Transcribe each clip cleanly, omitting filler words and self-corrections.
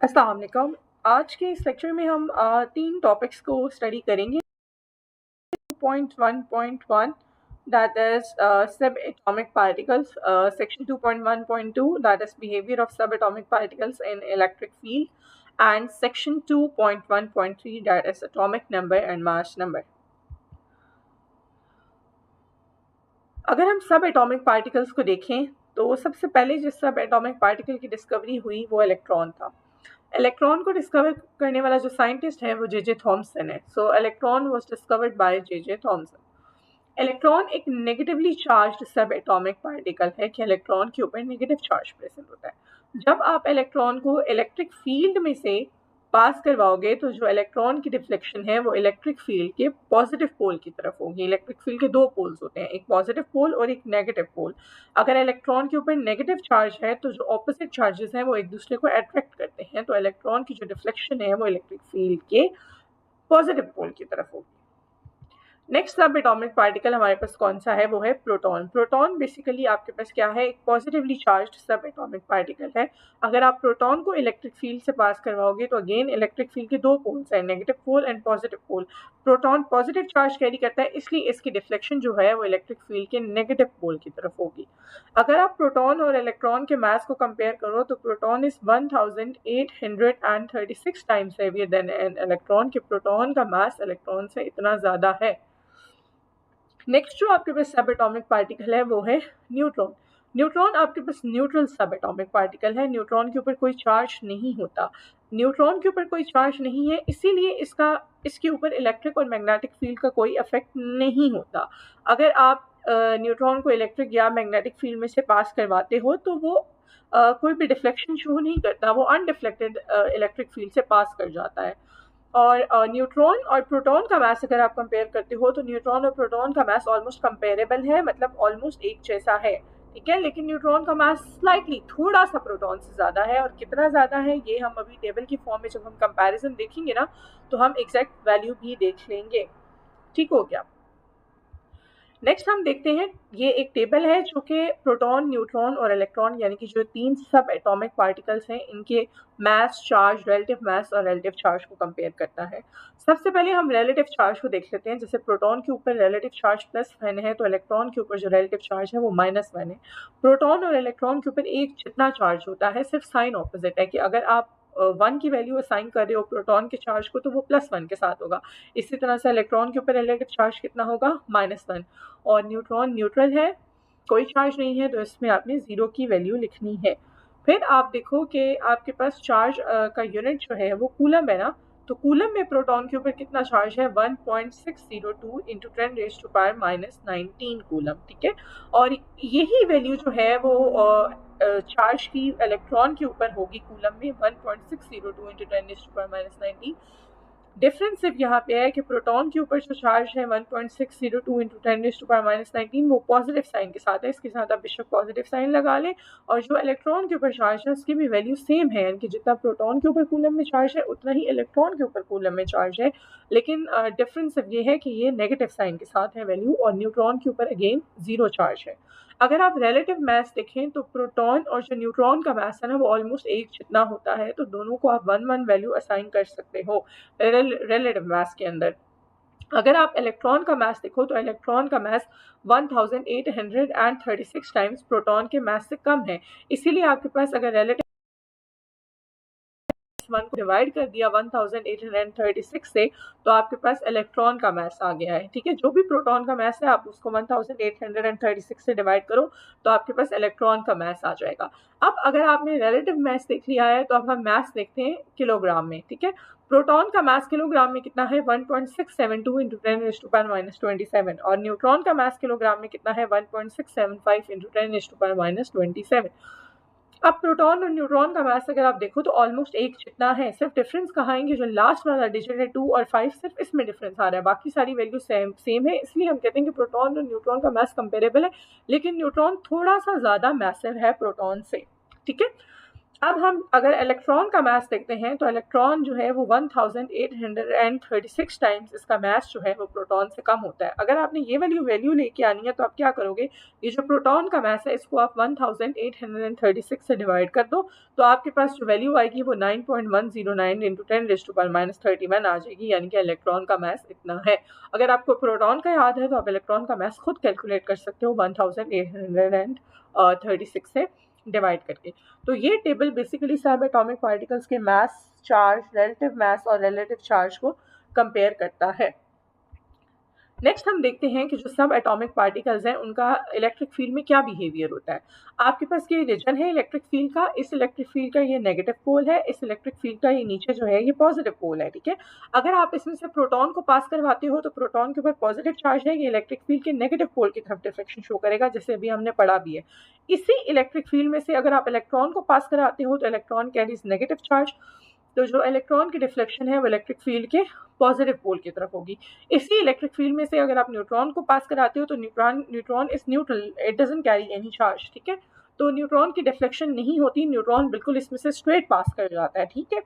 अस्सलाम वालेकुम। आज के इस लेक्चर में हम 3 टॉपिक्स को स्टडी करेंगे। 2.1.1 that is subatomic particles, section 2.1.2 that is behavior of subatomic particles in electric field, and section 2.1.3 that is atomic number and mass number. अगर हम सब एटॉमिक पार्टिकल्स को देखें तो सबसे पहले जिस सब एटॉमिक पार्टिकल की डिस्कवरी हुई वो इलेक्ट्रॉन था। इलेक्ट्रॉन को डिस्कवर करने वाला जो साइंटिस्ट है वो जे थॉमसन है। सो electron was discovered by J Thomson. Electron एक नेगेटिवली चार्ज्ड सब एटॉमिक पार्टिकल है कि इलेक्ट्रॉन के ऊपर नेगेटिव चार्ज प्रेजेंट होता है। जब आप इलेक्ट्रॉन को इलेक्ट्रिक फील्ड में से पास करवाओगे तो जो इलेक्ट्रॉन की डिफ्लेक्शन है वो इलेक्ट्रिक फील्ड के पॉजिटिव पोल की तरफ होगी। इलेक्ट्रिक फील्ड के दो पोल्स होते हैं, एक पॉजिटिव पोल और एक नेगेटिव पोल। अगर इलेक्ट्रॉन के ऊपर नेगेटिव चार्ज है तो जो ऑपोजिट चार्जेस हैं वो एक दूसरे को अट्रैक्ट करते हैं, तो इलेक्ट्रॉन की जो डिफ्लेक्शन है वो इलेक्ट्रिक फील्ड के पॉजिटिव पोल की तरफ होगी। नेक्स्ट सब एटॉमिक पार्टिकल हमारे पास कौन सा है वो है प्रोटॉन। प्रोटॉन बेसिकली आपके पास क्या है, एक पॉजिटिवली चार्ज्ड सब एटॉमिक पार्टिकल है। अगर आप प्रोटॉन को इलेक्ट्रिक फील्ड से पास करवाओगे तो अगेन इलेक्ट्रिक फील्ड के दो पोल्स हैं, negative pole and positive pole. Proton positive charge carry करता है, इसलिए इसकी डिफ्लेक्शन जो है वो इलेक्ट्रिक फील्ड के नेगेटिव पोल की तरफ होगी। अगर आप प्रोटॉन और इलेक्ट्रॉन के मास को कंपेयर करो तो proton is 1836 times heavier than an electron, कि प्रोटॉन का मास इलेक्ट्रॉन से इतना ज़्यादा है। नेक्स्ट जो आपके पास सब एटॉमिक पार्टिकल है वो है न्यूट्रॉन। न्यूट्रॉन आपके पास न्यूट्रल सब एटॉमिक पार्टिकल है। न्यूट्रॉन के ऊपर कोई चार्ज नहीं होता। न्यूट्रॉन के ऊपर कोई चार्ज नहीं है, इसीलिए इसके ऊपर इलेक्ट्रिक और मैग्नेटिक फील्ड का कोई इफेक्ट नहीं होता। अगर आप न्यूट्रॉन को इलेक्ट्रिक या मैग्नेटिक फील्ड में से पास करवाते हो तो वो कोई भी डिफ्लेक्शन शो नहीं करता, वो अनडिफ्लेक्टेड इलेक्ट्रिक फील्ड से पास कर जाता है। और न्यूट्रॉन और प्रोटॉन का मास अगर आप कंपेयर करते हो तो न्यूट्रॉन और प्रोटॉन का मास ऑलमोस्ट कंपेरेबल है, मतलब ऑलमोस्ट एक जैसा है, ठीक है। लेकिन न्यूट्रॉन का मास स्लाइटली थोड़ा सा प्रोटॉन से ज़्यादा है, और कितना ज़्यादा है ये हम अभी टेबल की फॉर्म में जब हम कंपैरिजन देखेंगे ना तो हम एग्जैक्ट वैल्यू भी देख लेंगे। ठीक हो गया। नेक्स्ट हम देखते हैं, ये एक टेबल है जो कि प्रोटॉन, न्यूट्रॉन और इलेक्ट्रॉन यानी कि जो तीन सब एटॉमिक पार्टिकल्स हैं इनके मास, चार्ज, रिलेटिव मास और रिलेटिव चार्ज को कंपेयर करता है। सबसे पहले हम रिलेटिव चार्ज को देख लेते हैं। जैसे प्रोटॉन के ऊपर रिलेटिव चार्ज +1 है तो इलेक्ट्रॉन के ऊपर जो रिलेटिव चार्ज है वो -1 है। प्रोटॉन और इलेक्ट्रॉन के ऊपर एक जितना चार्ज होता है, सिर्फ साइन ऑपोजिट है कि अगर आप 1 की वैल्यू असाइन कर रहे हो प्रोटॉन के चार्ज को तो वो +1 के साथ होगा। इसी तरह से इलेक्ट्रॉन के ऊपर रिलेटिव चार्ज कितना होगा, -1। और न्यूट्रॉन न्यूट्रल है, कोई चार्ज नहीं है, तो इसमें आपने 0 की वैल्यू लिखनी है। फिर आप देखो कि आपके पास चार्ज का यूनिट जो है वो कूलम है ना, तो कूलम में प्रोटॉन के ऊपर कितना चार्ज है, 1.602 इंटू 10⁻⁻19 कूलम, ठीक है। और यही वैल्यू जो है वो चार्ज की इलेक्ट्रॉन के ऊपर होगी कूलम में, 1.602 इंटू 10⁻⁻19। डिफरेंस सिर्फ यहाँ पे है कि प्रोटॉन के ऊपर जो चार्ज है 1.602 इंटू 10⁻⁻19 वो पॉजिटिव साइन के साथ है, इसके साथ आप बेशक पॉजिटिव साइन लगा लें। और जो इलेक्ट्रॉन के ऊपर चार्ज है उसकी भी वैल्यू सेम है, यानी कि जितना प्रोटॉन के ऊपर कूलम में चार्ज है उतना ही इलेक्ट्रॉन के ऊपर कूलम में चार्ज है। लेकिन डिफरेंस सिर्फ ये है कि ये नेगेटिव साइन के साथ है वैल्यू, और न्यूट्रॉन के ऊपर अगेन 0 चार्ज है। अगर आप रिलेटिव मास देखें तो प्रोटॉन और जो न्यूट्रॉन का मास है ना वो ऑलमोस्ट एक जितना होता है, तो दोनों को आप 1 वैल्यू असाइन कर सकते हो रिलेटिव मास के अंदर। अगर आप इलेक्ट्रॉन का मास देखो तो इलेक्ट्रॉन का मास 1836 टाइम्स प्रोटॉन के मास से कम है, इसीलिए आपके पास अगर रिलेटिव 1 को डिवाइड कर दिया 1836 से तो आपके पास इलेक्ट्रॉन का मास आ गया है, ठीक है। जो भी प्रोटॉन का मास है आप उसको 1836 से डिवाइड करो तो आपके पास इलेक्ट्रॉन का मास आ जाएगा। अब अगर आपने रिलेटिव मास देख लिया है तो अब हम मास देखते हैं किलोग्राम में, ठीक है। प्रोटॉन का मास किलोग्राम में कितना है, 1.672 इंटू 10⁻⁻27, और न्यूट्रॉन का मास किलोग्राम में कितना है, 1.675 इंटू 10⁻⁻27। अब प्रोटॉन और न्यूट्रॉन का मास अगर आप देखो तो ऑलमोस्ट एक जितना है, सिर्फ डिफरेंस कहाँ है कि जो लास्ट वाला डिजिट है 2 और 5 सिर्फ इसमें डिफरेंस आ रहा है, बाकी सारी वैल्यू सेम है। इसलिए हम कहते हैं कि प्रोटॉन और न्यूट्रॉन का मास कंपेरेबल है, लेकिन न्यूट्रॉन थोड़ा सा ज़्यादा मैसिव है प्रोटॉन से, ठीक है। अब हम अगर इलेक्ट्रॉन का मास देखते हैं तो इलेक्ट्रॉन जो है वो 1836 टाइम्स इसका मास जो है वो प्रोटॉन से कम होता है। अगर आपने ये वैल्यू लेके आनी है तो आप क्या करोगे, ये जो प्रोटॉन का मास है इसको आप 1836 से डिवाइड कर दो, तो आपके पास जो वैल्यू आएगी वो 9.109 इंटू 10⁻³ आ जाएगी, यानी कि इलेक्ट्रॉन का मास इतना है। अगर आपको प्रोटॉन का याद है तो आप इलेक्ट्रॉन का मास खुद कैलकुलेट कर सकते हो 1836 से डिवाइड करके। तो ये टेबल बेसिकली सब एटॉमिक पार्टिकल्स के मास, चार्ज, रिलेटिव मास और रिलेटिव चार्ज को कंपेयर करता है। नेक्स्ट हम देखते हैं कि जो सब एटॉमिक पार्टिकल्स हैं उनका इलेक्ट्रिक फील्ड में क्या बिहेवियर होता है। आपके पास ये रीजन है इलेक्ट्रिक फील्ड का, इस इलेक्ट्रिक फील्ड का ये नेगेटिव पोल है, इस इलेक्ट्रिक फील्ड का ये नीचे जो है ये पॉजिटिव पोल है, ठीक है। अगर आप इसमें से प्रोटॉन को पास करवाते हो तो प्रोटॉन के ऊपर पॉजिटिव चार्ज है, ये इलेक्ट्रिक फील्ड के नेगेटिव पोल की तरफ डिफ्लेक्शन शो करेगा, जैसे अभी हमने पढ़ा भी है। इसी इलेक्ट्रिक फील्ड में से अगर आप इलेक्ट्रॉन को पास कराते हो तो इलेक्ट्रॉन कैरीज नेगेटिव चार्ज, तो जो इलेक्ट्रॉन की डिफ्लेक्शन है वो इलेक्ट्रिक फील्ड के पॉजिटिव पोल की तरफ होगी। इसी इलेक्ट्रिक फील्ड में से अगर आप न्यूट्रॉन को पास कराते हो तो neutron is neutral, it doesn't carry any charge, ठीक है। तो न्यूट्रॉन की डिफ्लेक्शन नहीं होती, न्यूट्रॉन बिल्कुल इसमें से स्ट्रेट पास कर जाता है, ठीक है।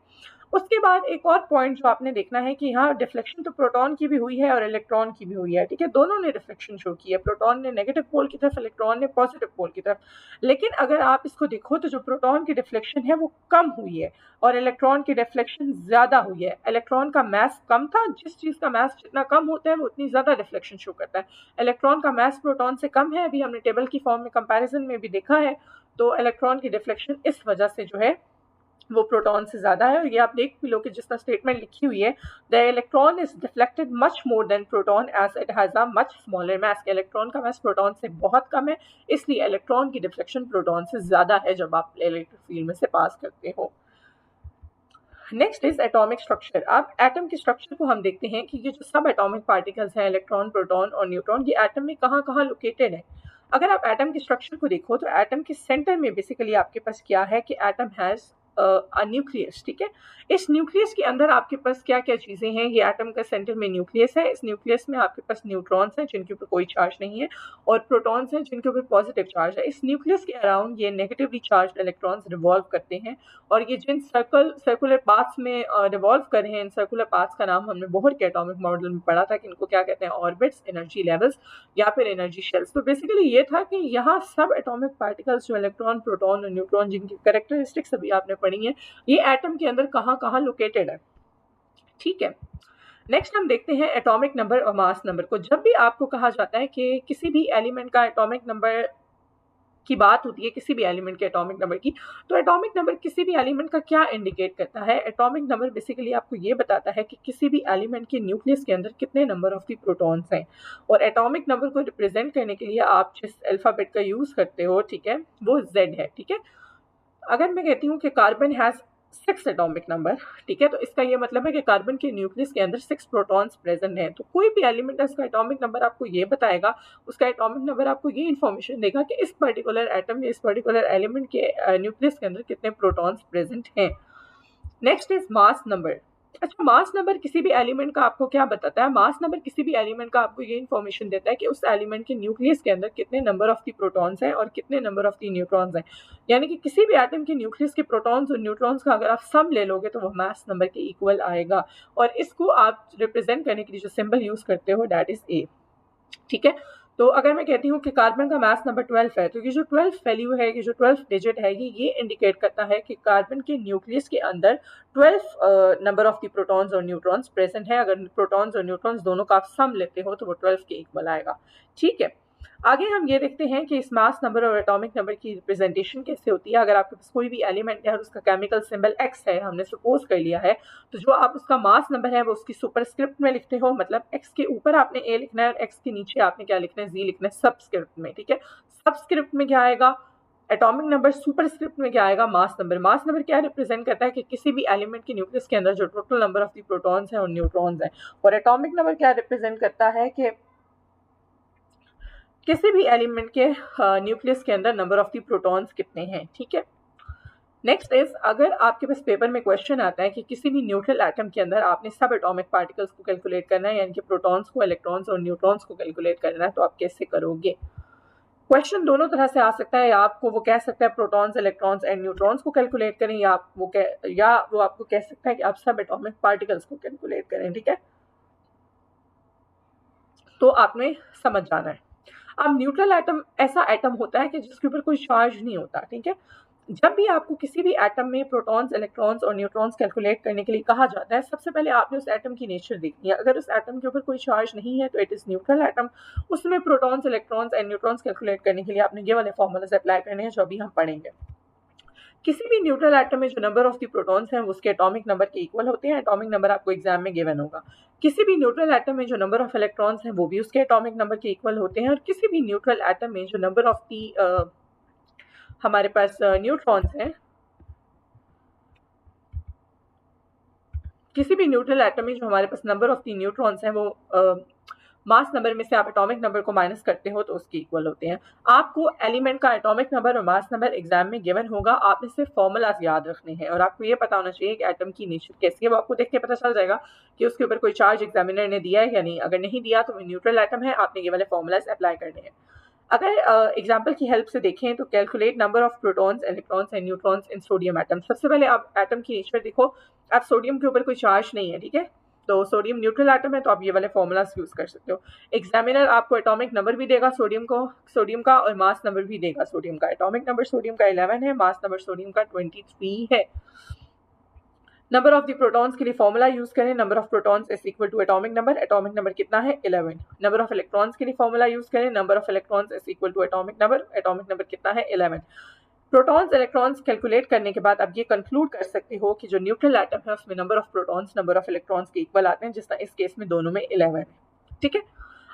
उसके बाद एक और पॉइंट जो आपने देखना है कि यहाँ डिफ्लेक्शन तो प्रोटॉन की भी हुई है और इलेक्ट्रॉन की भी हुई है, ठीक है। दोनों ने डिफ्लेक्शन शो की है, प्रोटॉन ने नेगेटिव पोल की तरफ, इलेक्ट्रॉन ने पॉजिटिव पोल की तरफ। लेकिन अगर आप इसको देखो तो जो प्रोटॉन की डिफ्लेक्शन है वो कम हुई है और इलेक्ट्रॉन की डिफ्लेक्शन ज्यादा हुई है। इलेक्ट्रॉन का मास कम था, जिस चीज का मास जितना कम होता है वो उतनी ज्यादा डिफ्लेक्शन शो करता है। इलेक्ट्रॉन का मास प्रोटॉन से कम है, अभी हमने टेबल की फॉर्म में कंपैरिजन में भी देखा है। तो इलेक्ट्रॉन की डिफ्लेक्शन इस वजह से जो है वो प्रोटॉन से ज्यादा है। और ये आप देख भी लो कि जिस तरह स्टेटमेंट लिखी हुई है, the electron is deflected much more than proton as it has a much smaller mass. Electron का मास प्रोटॉन से बहुत कम है, इसलिए इलेक्ट्रॉन की डिफ्लेक्शन प्रोटॉन से ज्यादा है जब आप इलेक्ट्रिक फील्ड में से पास करते हो। Next is atomic structure. अब एटम के स्ट्रक्चर को हम देखते हैं कि ये जो सब एटॉमिक पार्टिकल्स हैं, इलेक्ट्रॉन, प्रोटॉन और न्यूट्रॉन, ये एटम में कहाँ कहाँ लोकेटेड है। अगर आप एटम के स्ट्रक्चर को देखो तो एटम के सेंटर में बेसिकली आपके पास क्या है कि एटम हैज न्यूक्लियस, ठीक है। इस न्यूक्लियस के अंदर आपके पास क्या क्या चीजें हैं, ये एटम का सेंटर में न्यूक्लियस है। इस न्यूक्लियस में आपके पास न्यूट्रॉन्स हैं जिनके ऊपर कोई चार्ज नहीं है और प्रोटॉन्स हैं जिनके ऊपर पॉजिटिव चार्ज है। इस न्यूक्लियस के अराउंड ये नेगेटिवली चार्ज इलेक्ट्रॉन्स रिवॉल्व करते हैं और ये जिन सर्कुलर पाथ्स में रिवॉल्व कर रहे हैं, इन सर्कुलर पाथ्स का नाम हमने बोहर के एटॉमिक मॉडल में पढ़ा था कि इनको क्या कहते हैं, ऑर्बिट्स, एनर्जी लेवल्स या फिर एनर्जी शेल्स। तो बेसिकली ये था कि यहाँ सब एटॉमिक पार्टिकल्स जो इलेक्ट्रॉन, प्रोटॉन और न्यूट्रॉन जिनकी कैरेक्टरिस्टिक्स अभी आपने पढ़ी है, ये एटम के अंदर कहाँ कहाँ लोकेटेड है, ठीक है। नेक्स्ट हम देखते हैं एटॉमिक नंबर और मास नंबर को। जब भी आपको कहा जाता है कि किसी भी एलिमेंट का एटॉमिक नंबर की बात होती है, किसी भी एलिमेंट के एटॉमिक नंबर की, तो एटॉमिक नंबर किसी भी एलिमेंट का क्या इंडिकेट करता है। एटॉमिक नंबर बेसिकली आपको ये बताता है कि किसी भी एलिमेंट के न्यूक्लियस के अंदर कितने नंबर ऑफ द प्रोटॉन्स हैं। और एटॉमिक नंबर को रिप्रेजेंट करने के लिए आप जिस अल्फाबेट का यूज करते हो, ठीक है, वो Z है, ठीक है। अगर मैं कहती हूँ कि कार्बन हैज 6 एटॉमिक नंबर, ठीक है, तो इसका ये मतलब है कि कार्बन के न्यूक्लियस के अंदर 6 प्रोटॉन्स प्रेजेंट हैं। तो कोई भी एलिमेंट है उसका एटॉमिक नंबर आपको ये बताएगा, उसका एटॉमिक नंबर आपको ये इन्फॉर्मेशन देगा कि इस पर्टिकुलर एटम या इस पर्टिकुलर एलिमेंट के न्यूक्लियस के अंदर कितने प्रोटॉन्स प्रेजेंट हैं। Next is mass number. अच्छा, मास नंबर किसी भी एलिमेंट का आपको क्या बताता है, मास नंबर किसी भी एलिमेंट का आपको ये इन्फॉर्मेशन देता है कि उस एलिमेंट के न्यूक्लियस के अंदर कितने नंबर ऑफ द प्रोटॉन्स हैं और कितने नंबर ऑफ द न्यूट्रॉन्स हैं। यानी कि किसी भी एटम के न्यूक्लियस के प्रोटॉन्स और न्यूट्रॉन्स का अगर आप सम ले लोगे तो वो मास नंबर के इक्वल आएगा। और इसको आप रिप्रेजेंट करने के लिए जो सिंबल यूज करते हो दैट इज A, ठीक है। तो अगर मैं कहती हूँ कि कार्बन का मास नंबर 12 है, तो ये जो 12 वैल्यू है, ये जो 12 डिजिट है, ये इंडिकेट करता है कि कार्बन के न्यूक्लियस के अंदर 12 नंबर ऑफ द प्रोटॉन्स और न्यूट्रॉन्स प्रेजेंट है। अगर प्रोटॉन्स और न्यूट्रॉन्स दोनों का आप सम लेते हो तो वो 12 के इक्वल आएगा, ठीक है। आगे हम ये देखते हैं कि इस मास नंबर और एटॉमिक नंबर की रिप्रेजेंटेशन कैसे होती है। अगर आपके पास कोई भी एलिमेंट है और उसका केमिकल सिंबल X है, हमने सपोज कर लिया है, तो जो आप उसका मास नंबर है वो उसकी सुपरस्क्रिप्ट में लिखते हो, मतलब X के ऊपर आपने A लिखना है और X के नीचे आपने क्या लिखना है, Z लिखना है सबस्क्रिप्ट में, ठीक है। सबस्क्रिप्ट में क्या आएगा, एटॉमिक नंबर, सुपरस्क्रिप्ट में क्या आएगा, मास नंबर। मास नंबर क्या रिप्रेजेंट करता है कि किसी भी एलिमेंट के न्यूक्लियस के अंदर जो total number of the protons हैं और न्यूट्रॉन्स हैं। और एटॉमिक नंबर क्या रिप्रेजेंट करता है कि किसी भी एलिमेंट के न्यूक्लियस के अंदर नंबर ऑफ द प्रोटॉन्स कितने हैं, ठीक है। नेक्स्ट इज, अगर आपके पास पेपर में क्वेश्चन आता है कि किसी भी न्यूट्रल एटम के अंदर आपने सब एटॉमिक पार्टिकल्स को कैलकुलेट करना है, यानी कि प्रोटॉन्स को, इलेक्ट्रॉन्स और न्यूट्रॉन्स को कैलकुलेट करना है, तो आप कैसे करोगे। क्वेश्चन दोनों तरह से आ सकता है, या आपको वो कह सकता है प्रोटॉन्स इलेक्ट्रॉन्स एंड न्यूट्रॉन्स को कैलकुलेट करें, या वो आपको कह सकता है कि आप सब एटॉमिक पार्टिकल्स को कैलकुलेट करें। ठीक है, तो आपने समझ जाना है। अब न्यूट्रल एटम ऐसा एटम होता है कि जिसके ऊपर कोई चार्ज नहीं होता। ठीक है, जब भी आपको किसी भी एटम में प्रोटॉन्स इलेक्ट्रॉन्स और न्यूट्रॉन्स कैलकुलेट करने के लिए कहा जाता है, सबसे पहले आपने उस एटम की नेचर देखनी है। अगर उस एटम के ऊपर कोई चार्ज नहीं है तो इट इज न्यूट्रल एटम। उसमें protons electrons and neutrons calculate करने के लिए आपने ये वाले फॉर्मूलाज अप्लाई करने हैं जो अभी हम पढ़ेंगे। किसी भी न्यूट्रल एटम में जो नंबर ऑफ द प्रोटॉन्स हैं उसके एटॉमिक नंबर के इक्वल होते हैं। एटॉमिक नंबर आपको एग्जाम में गिवन होगा। किसी भी न्यूट्रल एटम में जो नंबर ऑफ इलेक्ट्रॉन्स हैं वो भी उसके एटॉमिक नंबर के इक्वल होते हैं। और किसी भी न्यूट्रल एटम में जो नंबर ऑफ द हमारे पास न्यूट्रॉन्स हैं, किसी भी न्यूट्रल एटम में जो हमारे पास नंबर ऑफ द न्यूट्रॉन्स हैं वो मास नंबर में से आप एटॉमिक नंबर को माइनस करते हो तो उसके इक्वल होते हैं। आपको एलिमेंट का एटॉमिक नंबर और मास नंबर एग्जाम में गिवन होगा। आपने सिर्फ फॉर्मूलाज याद रखने हैं और आपको ये पता होना चाहिए कि एटम की नेचर कैसी है। वो आपको देख के पता चल जाएगा कि उसके ऊपर कोई चार्ज एग्जामिनर ने दिया है या नहीं। अगर नहीं दिया तो वो न्यूट्रल एटम है, आपने ये वाले फॉर्मूलाज अप्लाई करने हैं। अगर एग्जाम्पल की हेल्प से देखें तो calculate number of protons electrons and neutrons in sodium atom. सबसे पहले आप एटम की नेचर देखो। आप सोडियम के ऊपर कोई चार्ज नहीं है। ठीक है, तो सोडियम न्यूट्रल एटम है तो आप ये वाले फॉर्मूलाज यूज कर सकते हो। एग्जामिनर आपको एटॉमिक नंबर भी देगा सोडियम का और मास नंबर भी देगा सोडियम का। एटॉमिक नंबर सोडियम का 11 है, मास नंबर सोडियम का 23 है। नंबर ऑफ द प्रोटॉन्स के लिए फॉर्मूला यूज करें। Number of protons is equal to atomic number कितना है 11। नंबर ऑफ इलेक्ट्रॉन्स के लिए फॉर्मूला यूज करें। Number of electrons is equal to atomic number कितना है 11। प्रोटॉन्स इलेक्ट्रॉन्स कैलकुलेट करने के बाद आप ये कंक्लूड कर सकते हो कि जो न्यूट्रल एटम है उसमें number of protons number of electrons के इक्वल आते हैं, जिसका इस केस में दोनों में 11 है। ठीक है,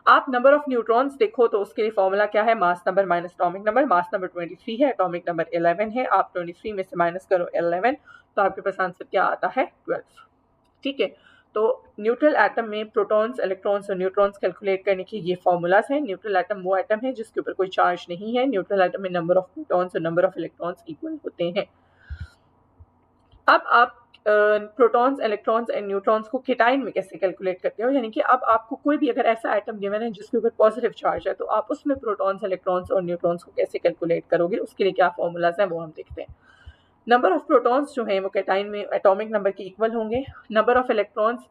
आप नंबर ऑफ न्यूट्रॉन्स देखो तो उसके लिए फॉर्मूला क्या है, mass number minus atomic number. Mass number 23 है, एटॉमिक नंबर 11 है। आप 23 में से माइनस करो 11 तो आपके पास आंसर क्या आता है 12। ठीक है, तो न्यूट्रल एटम में प्रोटॉन्स इलेक्ट्रॉन्स और न्यूट्रॉन्स कैलकुलेट करने के ये फॉर्मूलाज हैं। न्यूट्रल एटम वो एटम है जिसके ऊपर कोई चार्ज नहीं है। न्यूट्रल एटम में नंबर ऑफ प्रोटॉन्स और नंबर ऑफ इलेक्ट्रॉन्स इक्वल होते हैं। अब आप प्रोटॉन्स इलेक्ट्रॉन्स एंड न्यूट्रॉन्स को केटाइन में कैसे कैलकुलेट करते हो, यानी कि अब आपको कोई भी अगर ऐसा एटम गिवन है जिसके ऊपर पॉजिटिव चार्ज है तो आप उसमें प्रोटॉन्स इलेक्ट्रॉन्स और न्यूट्रॉन्स को कैसे कैलकुलेट करोगे, उसके लिए क्या फॉर्मूलाज हैं वो हम देखते हैं। नंबर ऑफ प्रोटॉन्स जो हैं वो केटाइन में एटॉमिक नंबर के इक्वल होंगे। नंबर ऑफ इलेक्ट्रॉन्स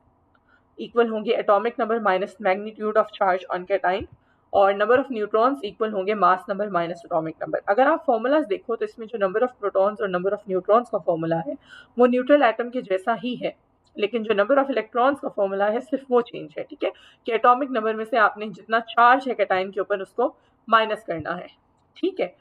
इक्वल होंगे atomic number minus magnitude of charge on cation. और नंबर ऑफ न्यूट्रॉन्स इक्वल होंगे mass number minus atomic number. अगर आप फॉर्मूलाज देखो तो इसमें जो नंबर ऑफ प्रोटॉन्स और नंबर ऑफ न्यूट्रॉन्स का फॉर्मूला है वो न्यूट्रल एटम के जैसा ही है, लेकिन जो नंबर ऑफ इलेक्ट्रॉन्स का फॉर्मूला है सिर्फ वो चेंज है। ठीक है, कि एटॉमिक नंबर में से आपने जितना चार्ज है केटाइन के ऊपर उसको माइनस करना है। ठीक है,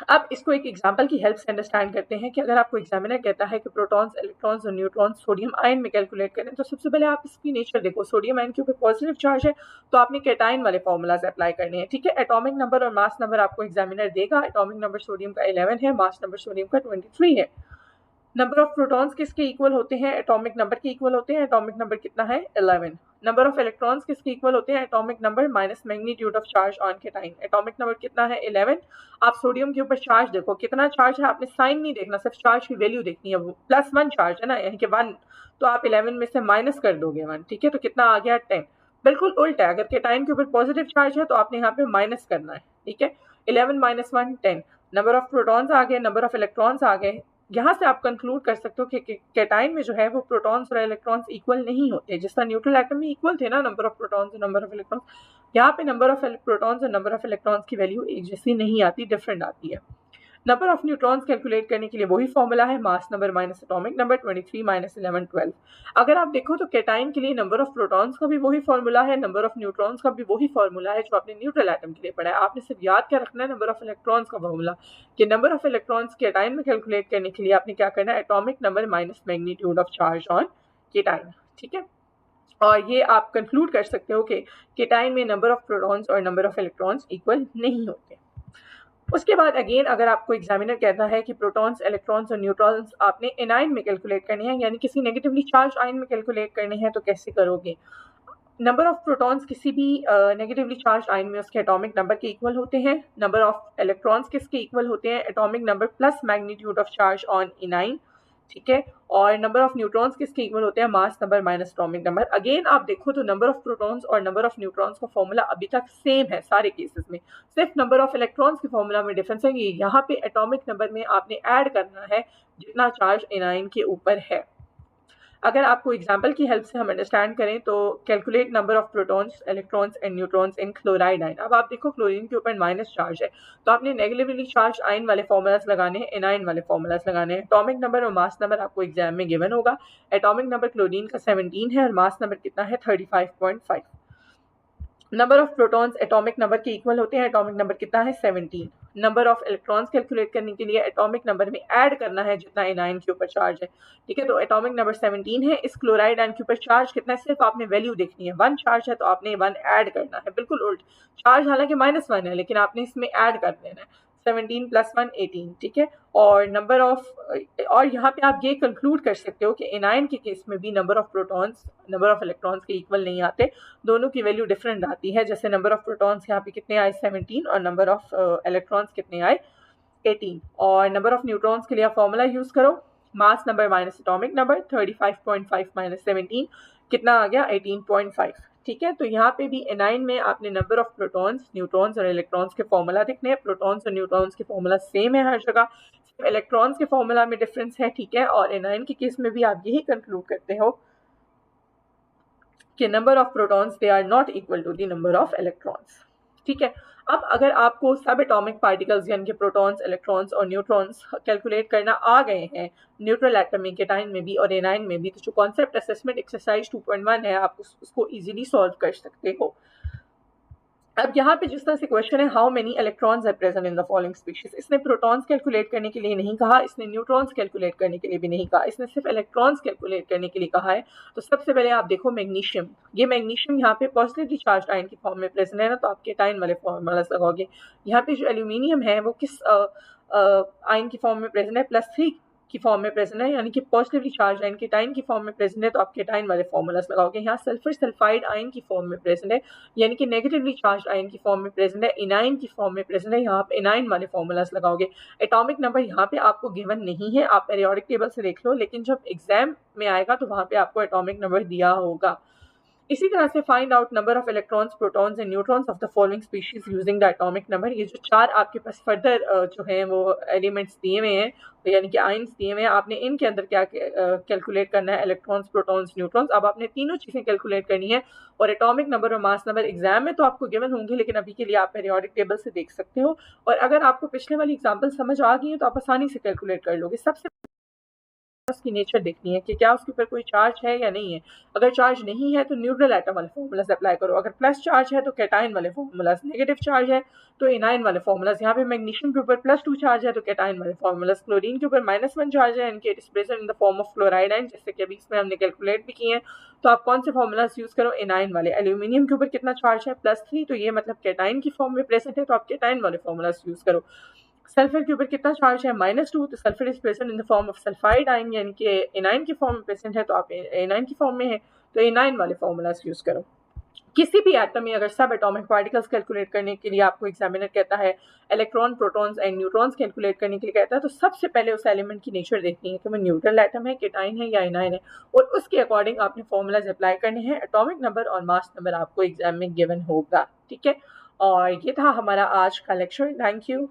अब इसको एक एग्जांपल की हेल्प से अंडरस्टैंड करते हैं कि अगर आपको एग्जामिनर कहता है कि प्रोटॉन्स इलेक्ट्रॉन्स और न्यूट्रॉन्स सोडियम आयन में कैलकुलेट करें तो सबसे पहले आप इसकी नेचर देखो। सोडियम आयन के ऊपर पॉजिटिव चार्ज है तो आपने केटाइन वाले फॉर्मूलाज अप्लाई करने हैं। ठीक है, एटॉमिक नंबर और मास नंबर आपको एग्जामिनर देगा। एटॉमिक नंबर सोडियम का 11 है, मास नंबर सोडियम का 23 है। नंबर ऑफ प्रोटॉन्स किसके इक्वल होते हैं, एटॉमिक नंबर के इक्वल होते हैं। एटॉमिक नंबर कितना है 11। नंबर ऑफ इलेक्ट्रॉन्स किसके इक्वल होते हैं, atomic number minus magnitude of charge on cation. Atomic number कितना है 11। आप सोडियम के ऊपर चार्ज देखो कितना चार्ज है, आपने साइन नहीं देखना, सिर्फ चार्ज की वैल्यू देखनी है। वो +1 चार्ज है ना, यानी कि 1, तो आप 11 में से माइनस कर दोगे 1। ठीक है, तो कितना आ गया 10। बिल्कुल उल्टा है, अगर केटाइन के ऊपर पॉजिटिव चार्ज है तो आपने यहाँ पे माइनस करना है। ठीक है, 11 - 1 10। नंबर ऑफ प्रोटॉन्स आ गए, नंबर ऑफ इलेक्ट्रॉन्स आ गए। यहाँ से आप कंक्लूड कर सकते हो कि केटाइन में जो है वो प्रोटॉन्स और इलेक्ट्रॉन्स इक्वल नहीं होते। जिस तरह न्यूट्रल एटम में इक्वल थे ना नंबर ऑफ प्रोटॉन्स और नंबर ऑफ इलेक्ट्रॉन्स, यहाँ पे नंबर ऑफ प्रोटॉन्स और नंबर ऑफ इलेक्ट्रॉन्स की वैल्यू एक जैसी नहीं आती, डिफरेंट आती है। नंबर ऑफ न्यूट्रॉन्स कैलकुलेट करने के लिए वही फॉर्मूला है, mass number minus atomic number 23 - 11 12। अगर आप देखो तो केटाइन के लिए नंबर ऑफ प्रोटॉन्स का भी वही फॉर्मूला है, नंबर ऑफ न्यूट्रॉन्स का भी वही फॉर्मूला है जो आपने न्यूट्रल एटम के लिए पढ़ा है। आपने सिर्फ याद क्या रखना है, नंबर ऑफ इलेक्ट्रॉन्स का फॉर्मूला, कि नंबर ऑफ इलेक्ट्रॉन्स केटाइन में कैलकुलेट करने के लिए आपने क्या करना है, atomic number minus magnitude of charge on cation. ठीक है, और ये आप कंक्लूड कर सकते हो कि केटाइन में नंबर ऑफ प्रोटॉन्स और नंबर ऑफ इलेक्ट्रॉन्स इक्वल नहीं होते। उसके बाद अगेन अगर आपको एग्जामिनर कहता है कि प्रोटॉन्स इलेक्ट्रॉन्स और न्यूट्रॉन्स आपने एनाइन में कैलकुलेट करने हैं, यानी किसी नेगेटिवली चार्ज आयन में कैलकुलेट करने हैं, तो कैसे करोगे। नंबर ऑफ प्रोटॉन्स किसी भी नेगेटिवली चार्ज आयन में उसके एटॉमिक नंबर के इक्वल होते हैं। नंबर ऑफ इलेक्ट्रॉन्स किसके इक्वल होते हैं, atomic number plus magnitude of charge on A9. ठीक है। और नंबर ऑफ न्यूट्रॉन्स किसके इक्वल होते हैं, mass number minus atomic number. Again आप देखो तो नंबर ऑफ प्रोटॉन्स और नंबर ऑफ न्यूट्रॉन्स का फॉर्मूला अभी तक सेम है सारे केसेस में, सिर्फ नंबर ऑफ इलेक्ट्रॉन्स के फॉर्मूला में डिफरेंस है। यहाँ पे एटॉमिक नंबर में आपने ऐड करना है जितना चार्ज एनाइन के ऊपर है। अगर आपको एग्जाम्पल की हेल्प से हम अंडरस्टैंड करें तो calculate number of protons electrons and neutrons in chloride ion. अब आप देखो क्लोरीन के ऊपर माइनस चार्ज है तो आपने नेगेटिवली चार्ज आयन वाले फॉर्मूलाज लगाने हैं, एनाइन वाले फॉर्मूलाज लगाने हैं। एटॉमिक नंबर और मास नंबर आपको एग्जाम में गिवन होगा। एटॉमिक नंबर क्लोरीन का 17 है और मास नंबर कितना है 35.5। Number of protons atomic number के इक्वल होते हैं, एटॉमिक नंबर कितना है 17। नंबर ऑफ इलेक्ट्रॉन्स कैलकुलेट करने के लिए एटॉमिक नंबर में ऐड करना है जितना एनाइन के ऊपर चार्ज है, ठीक है। तो एटॉमिक नंबर 17 है, इस क्लोराइड आयन के ऊपर चार्ज कितना है, सिर्फ आपने वैल्यू देखनी है। 1 चार्ज है तो आपने 1 ऐड करना है, बिल्कुल उल्ट। चार्ज हालांकि -1 है लेकिन आपने इसमें ऐड कर देना है, 17 + 1 18, ठीक है। और नंबर ऑफ, और यहाँ पे आप ये कंक्लूड कर सकते हो कि एनाइन के केस में भी number of protons number of electrons के इक्वल नहीं आते, दोनों की वैल्यू डिफरेंट आती है। जैसे नंबर ऑफ प्रोटॉन्स यहाँ पे कितने आए 17 और नंबर ऑफ इलेक्ट्रॉन्स कितने आए 18। और नंबर ऑफ न्यूट्रॉन्स के लिए आप फॉर्मूला यूज करो, mass number minus atomic number, 35.5 minus 17 कितना आ गया 18.5, ठीक है। तो यहाँ पे भी एनाइन में आपने नंबर ऑफ प्रोटॉन्स न्यूट्रॉन्स और इलेक्ट्रॉन्स के फॉर्मूला देखने हैं। प्रोटॉन्स और न्यूट्रॉन्स के फॉर्मूला सेम है हर जगह, सिर्फ इलेक्ट्रॉन्स के फॉर्मूला में डिफरेंस है, ठीक है। और एनाइन के केस में भी आप यही कंक्लूड करते हो कि number of protons they are not equal to the number of electrons, ठीक है। अब अगर आपको सब एटॉमिक पार्टिकल्स यानी कि प्रोटॉन्स इलेक्ट्रॉन्स और न्यूट्रॉन्स कैलकुलेट करना आ गए हैं न्यूट्रल एटम में, केटाइन में भी और एनाइन में भी, तो जो कॉन्सेप्ट असेसमेंट एक्सरसाइज 2.1 है आप उसको इजीली सॉल्व कर सकते हो। अब यहाँ पे जिस तरह से क्वेश्चन है how many electrons are present in the following species, इसने प्रोटॉन्स कैलकुलेट करने के लिए नहीं कहा, इसने न्यूट्रॉन्स कैलकुलेट करने के लिए भी नहीं कहा, इसने सिर्फ इलेक्ट्रॉन्स कैलकुलेट करने के लिए कहा है। तो सबसे पहले आप देखो मैग्नीशियम, ये मैग्नीशियम यहाँ पे पॉजिटिवली चार्ज आयन की फॉर्म में प्रेजेंट है ना, तो आप केटाइन वाले फॉर्मूला लगाओगे। यहाँ पे जो एल्यूमिनियम है वो किस आयन की फॉर्म में प्रेजेंट है, +3 की फॉर्म में प्रेजेंट है, यानी कि पॉजिटिवली चार्ज आयन केटाइन की फॉर्म में प्रेजेंट है, तो आप केटाइन वाले फॉर्मूलास लगाओगे। यहाँ सल्फर सल्फाइड आयन की फॉर्म में प्रेजेंट है, यानी कि नेगेटिवली चार्ज आयन की फॉर्म में प्रेजेंट है, इनाइन की फॉर्म में प्रेजेंट है, यहाँ आप इनाइन वाले फॉर्मूलास लगाओगे। एटॉमिक नंबर यहाँ पे आपको गिवन नहीं है, आप पेरियोडिक टेबल से देख लो, लेकिन जब एग्जाम में आएगा तो वहाँ पे आपको एटॉमिक नंबर दिया होगा। इसी तरह से find out number of electrons protons and neutrons of the following species using the atomic number. ये जो 4 आपके पास फर्दर जो है वो एलिमेंट्स दिए हुए हैं, यानी कि आयंस दिए हुए हैं, आपने इनके अंदर क्या कैलकुलेट करना है, इलेक्ट्रॉन्स प्रोटॉन्स न्यूट्रॉन्स। अब आपने तीनों चीज़ें कैलकुलेट करनी है और एटॉमिक नंबर और मास नंबर एग्जाम में तो आपको गिवन होंगे, लेकिन अभी के लिए आप पेरियोडिक टेबल से देख सकते हो। और अगर आपको पिछले वाली एग्जाम्पल समझ आ गई है तो आप आसानी से कैलकुलेट कर लोगे। सबसे उसकी नेचर देखनी है कि क्या उसके ऊपर कोई चार्ज है या नहीं है। अगर चार्ज नहीं है तो न्यूट्रल एटम वाले फॉर्मूलाज अप्लाई करो, अगर प्लस चार्ज है तो कैटाइन वाले फॉर्मूलाज, नेगेटिव चार्ज है तो एनाइन वाले फॉर्मूलाज। यहाँ पे मैग्नीशियम के ऊपर +2 चार्ज है तो कैटाइन वाले फॉर्मूलाज, क्लोरीन के ऊपर -1 चार्ज है इनके present in the form of chloride ion, जैसे कि अभी इसमें हमने कैलकुलेट भी किए हैं। तो आप कौन से फॉर्मूलाज यूज करो, एनाइन वाले। एल्यूमिनियम के ऊपर कितना चार्ज है +3, तो ये मतलब कैटाइन की फॉर्म में प्रेजेंट है तो आप कैटाइन वाले फॉर्मूलाज यूज करो। सल्फर के ऊपर कितना चार्ज है -2, तो sulphur is present in the form of sulphide ion, यानी कि एनाइन की फॉर्म में प्रेजेंट है तो आप एनाइन की फॉर्म में है तो एनाइन वाले फॉर्मूलाज यूज करो। किसी भी एटम में अगर सब एटॉमिक पार्टिकल्स कैलकुलेट करने के लिए आपको एग्जामिनर कहता है electron protons and neutrons calculate करने के लिए कहता है, तो सबसे पहले उस एलिमेंट की नेचर देखनी है कि वो न्यूट्रल एटम है, केटाइन है या एनाइन है, और उसके अकॉर्डिंग आपने फॉर्मूलाज अप्लाई करने हैं। एटॉमिक नंबर और मास नंबर आपको एग्जाम में गिवन होगा, ठीक है। और ये था हमारा आज का लेक्चर। Thank you.